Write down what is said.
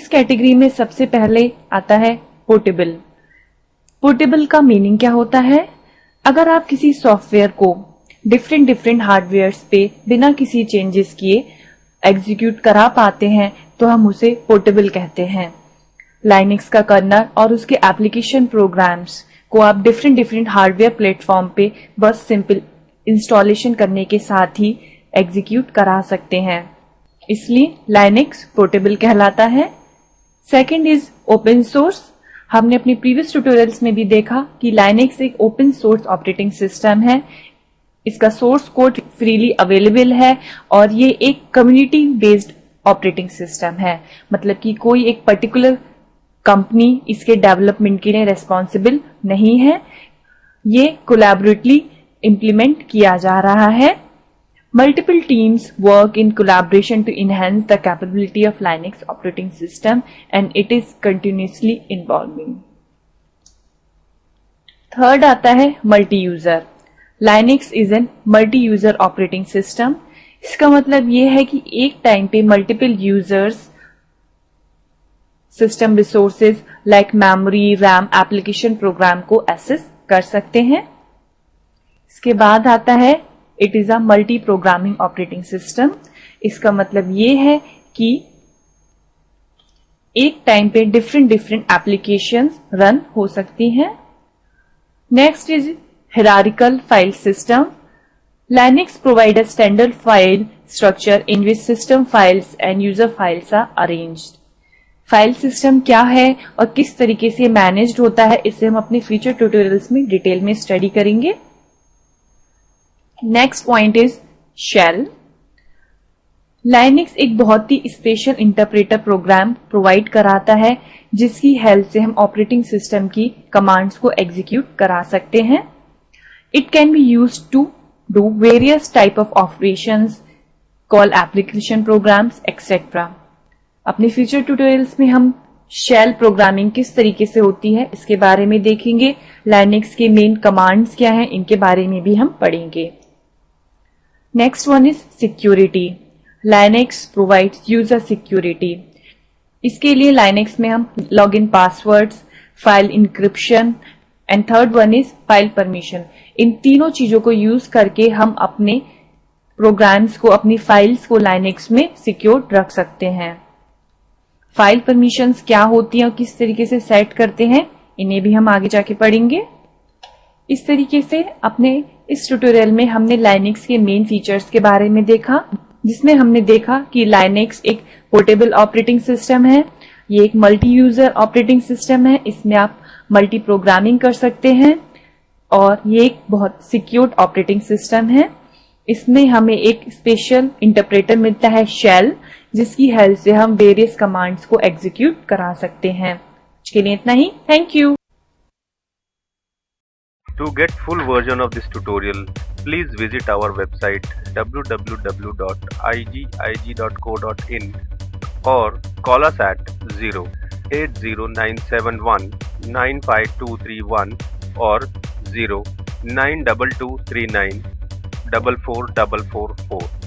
Category में सबसे पहले आता है पोर्टेबल। पोर्टेबल का मीनिंग क्या होता है? अगर आप किसी सॉफ्टवेयर को डिफरेंट हार्डवेयर्स पे बिना किसी चेंजेस किए एग्जीक्यूट करा पाते हैं तो हम उसे पोर्टेबल कहते हैं। लाइनक्स का कर्नल और उसके एप्लीकेशन प्रोग्राम्स को आप डिफरेंट हार्डवेयर प्लेटफॉर्म पे बस सिंपल इंस्टॉलेशन करने के साथ ही एग्जीक्यूट करा सकते हैं, इसलिए लाइनक्स पोर्टेबल कहलाता है। Second is open source. हमने अपने प्रीवियस ट्यूटोरियल्स में भी देखा कि लाइनक्स एक ओपन सोर्स ऑपरेटिंग सिस्टम है। इसका सोर्स कोड फ्रीली अवेलेबल है और ये एक कम्युनिटी बेस्ड ऑपरेटिंग सिस्टम है, मतलब कि कोई एक पर्टिकुलर कंपनी इसके डेवलपमेंट के लिए रेस्पॉन्सिबल नहीं है। ये कोलैबोरेटिवली इम्प्लीमेंट किया जा रहा है। Multiple teams work in collaboration to enhance the capability of Linux operating system and it is continuously evolving. Third आता है multi-user. Linux is an multi-user operating system. इसका मतलब ये है कि एक टाइम पे multiple users system resources like memory, RAM, application program को एक्सेस कर सकते हैं। इसके बाद आता है it is a multi programming operating system. इसका मतलब ये है कि एक टाइम पे डिफरेंट एप्लीकेशंस रन हो सकती हैं। Next is hierarchical file system. Linux provides a standard file structure in which system files and user files are arranged. File system क्या है और किस तरीके से मैनेज्ड होता है, इसे हम अपने फ्यूचर ट्यूटोरियल्स में डिटेल में स्टडी करेंगे। Next point is shell. Linux एक बहुत ही स्पेशल इंटरप्रेटर प्रोग्राम प्रोवाइड कराता है जिसकी हेल्प से हम ऑपरेटिंग सिस्टम की कमांड्स को एग्जीक्यूट करा सकते हैं। It can be used to do various type of operations, call application programs etcetera. अपने फ्यूचर ट्यूटोरियल्स में हम शेल प्रोग्रामिंग किस तरीके से होती है इसके बारे में देखेंगे। लाइनक्स के मेन कमांड्स क्या हैं इनके बारे में भी हम पढ़ेंगे। Next one is security. Linux provides user security. इसके लिए लाइनक्स में हम login passwords, file encryption and third one is file permission. इन तीनों चीजों को यूज करके हम अपने प्रोग्राम्स को, अपनी फाइल्स को लाइनक्स में सिक्योर रख सकते हैं। फाइल परमिशंस क्या होती हैं और किस तरीके से सेट करते हैं इन्हें भी हम आगे जाके पढ़ेंगे। इस तरीके से अपने इस ट्यूटोरियल में हमने लाइनक्स के मेन फीचर्स के बारे में देखा, जिसमें हमने देखा कि लाइनक्स एक पोर्टेबल ऑपरेटिंग सिस्टम है, ये एक मल्टी यूजर ऑपरेटिंग सिस्टम है, इसमें आप मल्टी प्रोग्रामिंग कर सकते हैं और ये एक बहुत सिक्योर्ड ऑपरेटिंग सिस्टम है। इसमें हमें एक स्पेशल इंटरप्रेटर मिलता है शेल, जिसकी हेल्प से हम वेरियस कमांड्स को एग्जीक्यूट करा सकते हैं। आज के लिए इतना ही। Thank you. To get full version of this tutorial, please visit our website www.igig.co.in or call us at 0809719523 or 0922394444.